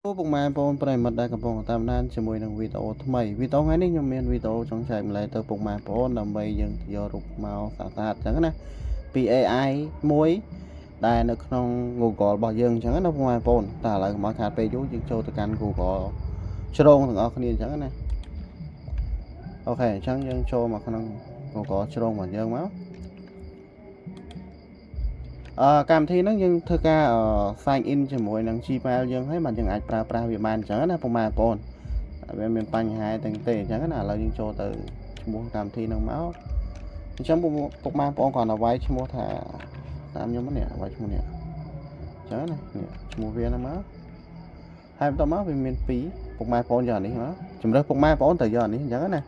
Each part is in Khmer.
Ô bụng mai bôngប្រិមត្តដែលកំពុងតាមដានជាមួយនឹងវីដេអូថ្មីវីដេអូថ្ងៃនេះខ្ញុំមានវីដេអូចង់ចែកម្លែកទៅពុកម៉ែបងប្អូនដើម្បីយើងយករូបមកសាស្ត្រអញ្ចឹងណាពី AI មួយដែលនៅក្នុង Google របស់យើងអញ្ចឹងណាពុកម៉ែបងប្អូនតែឥឡូវមកខាតពេលយូរយើងចូលទៅកាន់ Google ជ្រងទាំងអស់គ្នាអញ្ចឹងណាអូខេអញ្ចឹងយើងចូលមកក្នុង Google ជ្រងរបស់យើងមកកម្មវិធីហ្នឹងយើងធ្វើការsign in ជាមួយនឹង Gmail យើងហើយបាទយើងអាចប្រើប្រាស់វាបានអញ្ចឹងណាពុកម៉ែបងប្អូនវាមានបញ្ហាទេអញ្ចឹងណាឥឡូវយើងចូលទៅឈ្មោះកម្មវិធីហ្នឹងមកអញ្ចឹងពុកម៉ែបងប្អូនគាត់ឲ្យវាយឈ្មោះថាតាមខ្ញុំនេះវាយឈ្មោះនេះអញ្ចឹងណានេះឈ្មោះវាហ្នឹងមកហើយបន្ទាប់មកវាមាន2ពុកម៉ែបងប្អូនយកអានេះមកជំរើសពុកម៉ែបងប្អូនទៅយកអានេះអញ្ចឹងណា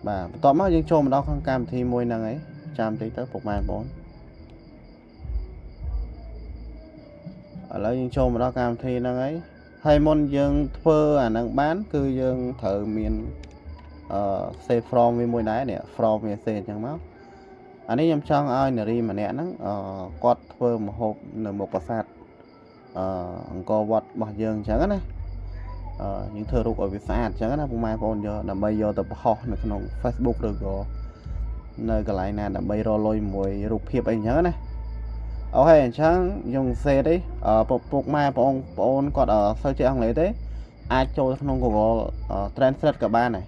បាទបន្ទាប់មកយើងចូលមកដល់ក្នុងកម្មវិធីមួយហ្នឹងឯងចាំតិចទៅពុកម៉ែបងប្អូនឥឡូវយើងចូលមកដល់កម្មវិធីហ្នឹងហើយមុនយើងធ្វើអាហ្នឹងបានគឺយើងត្រូវមានsave from វាមួយដែរនេះ from វា save អញ្ចឹងមកអានេះខ្ញុំចង់ឲ្យនារីម្នាក់ហ្នឹងគាត់ធ្វើម្ហូបនៅមុខប្រាសាទអង្គរវត្តរបស់យើងអញ្ចឹងណាយើងធ្វើរូបឲ្យវាស្អាតអញ្ចឹងណាពុកម៉ែបងប្អូនយកដើម្បីយកទៅបង្ហោះនៅក្នុង Facebook ឬក៏នៅកន្លែងណាដើម្បីរកលុយមួយរូបភាពអីអញ្ចឹងណាអូខេអញ្ចឹងយើងសេទេពុកម៉ែបងប្អូនគាត់សូវចេះអង់គ្លេសទេអាចចូលក្នុង Google Translate ក៏បានដែរ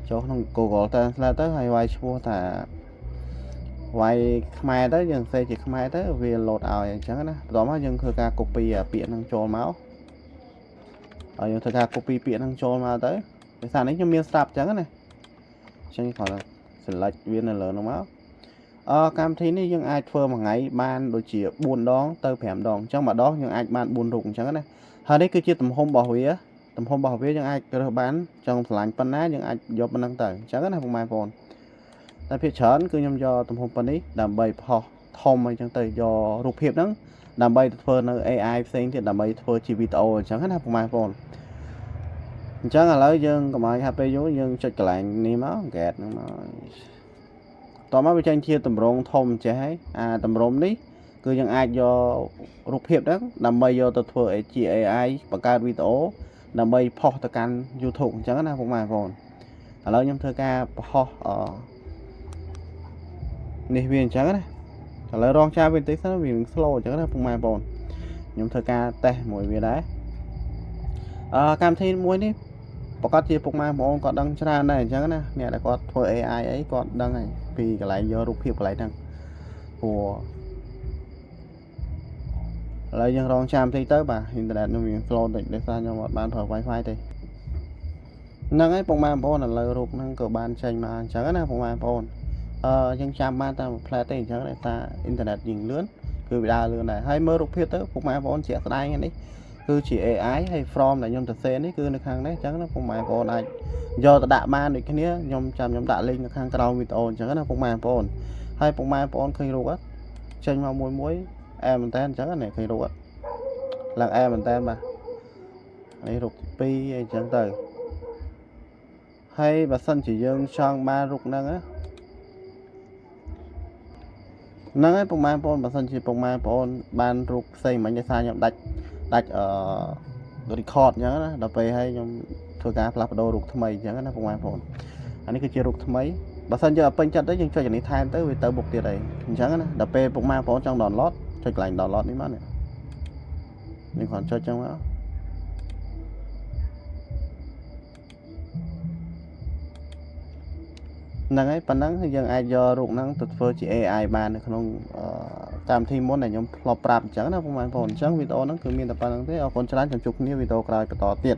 ចូលក្នុង Google Translate ទៅហើយវាយឈ្មោះថាវាយខ្មែរទៅយើងសេជាខ្មែរទៅវា load ឲ្យអញ្ចឹងណាបន្ទាប់មកយើងធ្វើការ copy ពាក្យហ្នឹងចូលមកហើយយើងធ្វើការ copy ពាក្យហ្នឹងចូលមកទៅដោយសារនេះខ្ញុំមានស្រាប់អញ្ចឹងណាអញ្ចឹងគាត់ select វានៅលើនោះមកកម្មវិធីនេះយើងអាចធ្វើមួយថ្ងៃបានដូចជា4ដងទៅ5ដងអញ្ចឹងមួយដងយើងអាចបាន4រូបអញ្ចឹងណាហើយនេះគឺជាទំហំរបស់វាយើងអាចរើសបានចង់ឆ្លាញ់ប៉ុណ្ណាយើងអាចយកប៉ុណ្ណឹងទៅអញ្ចឹងណាពុកម៉ែបងប្អូនតែភាគច្រើនគឺខ្ញុំយកទំហំប៉ុណ្នេះដើម្បីផុសធំអីចឹងទៅយករូបភាពហ្នឹងដើម្បីទៅធ្វើនៅ AI ផ្សេងទៀតដើម្បីធ្វើជាវីដេអូអញ្ចឹងណាពុកម៉ែបងប្អូនអញ្ចឹងឥឡូវយើងកុំឲ្យខាត់ពេលយូរយើងចុចកន្លែងនេះមក get ហ្នឹងមកតមកវាចេញជាតម្រងធំចេះហើយអាតម្រងនេះគឺយើងអាចយករូបភាពហ្នឹងដើម្បីយកទៅធ្វើជា AI បង្កើតវីដេអូដើម្បីផុសទៅកាន់ YouTube អញ្ចឹងណាពុកម៉ែបងប្អូនឥឡូវខ្ញុំធ្វើការបង្ហោះនេះវាអញ្ចឹងណាឥឡូវរងចាំវាបន្តិចសិនវានឹង slow អញ្ចឹងណាពុកម៉ែបងប្អូនខ្ញុំធ្វើការតេស្តមួយវាដែរកម្មវិធីមួយនេះប្រកាសជាពុកម៉ែបងប្អូនគាត់ដឹងច្រើនដែរអញ្ចឹងណាអ្នកដែលគាត់ធ្វើ AI អីគាត់ដឹងហើយពីកន្លែងយករូបភាពកន្លែងហ្នឹងព្រោះឥឡូវយើងរងចាំបន្តិចទៅបាទអ៊ីនធឺណិតខ្ញុំវា slow តិចដោយសារខ្ញុំអត់បានប្រើ Wi-Fi ទេហ្នឹងហើយពុកម៉ែបងប្អូនឥឡូវរូបហ្នឹងក៏បានចេញមកអញ្ចឹងណាពុកម៉ែបងប្អូនយើងចាំបានតាម flat ទេអញ្ចឹងដោយសារអ៊ីនធឺណិតយើងលឿនគឺវាដើរលឿនដែរហើយមើលរូបភាពទៅពុកម៉ែបងប្អូនជាក់ស្ដែងនេះគឺជា AI ហើយ from ដែលខ្ញុំទៅសេនេះគឺនៅខាងនេះអញ្ចឹងណាពុកម៉ែបងប្អូនអាចយកទៅដាក់បានដូចគ្នាខ្ញុំដាក់ link នៅខាងក្រោមវីដេអូអញ្ចឹងណាពុកម៉ែបងប្អូនហើយពុកម៉ែបងប្អូនឃើញរូបអត់ចេញមកមួយអែមែនតើអញ្ចឹងណាឃើញរូបអត់ឡើងអែមែនតើបាទនេះរូបទី2អីអញ្ចឹងទៅហើយបើសិនជាយើងចង់បានរូបហ្នឹងហ្នឹងហើយពុកម៉ែបងប្អូនបើសិនជាពុកម៉ែបងប្អូនបានរូបផ្សេងមិញដោយសារខ្ញុំដាច់record អញ្ចឹងណាដល់ពេលឲ្យខ្ញុំធ្វើការផ្លាស់ប្ដូររូបថ្មីអញ្ចឹងណាពុកម៉ែបងប្អូនអានេះគឺជារូបថ្មីបើសិនជាពេញចិត្តទៅយើងចុចអានេះថែមទៅវាទៅមុខទៀតអីអញ្ចឹងណាដល់ពេលពុកម៉ែបងប្អូនចង់ download ចុចកន្លែង download នេះមកនេះគ្រាន់ចុចអញ្ចឹងមកហ្នឹងហើយប៉ុណ្ណឹងយើងអាចយករូបហ្នឹងទៅធ្វើជា AI បាននៅក្នុងកម្មវិធីមុនដែលខ្ញុំធ្លាប់ប្រាប់អញ្ចឹងណាពុកម៉ែបងប្អូនអញ្ចឹងវីដេអូហ្នឹងគឺមានតែប៉ុណ្្នឹងទេអរគុណច្រើនជួបគ្នាវីដេអូក្រោយបន្តទៀត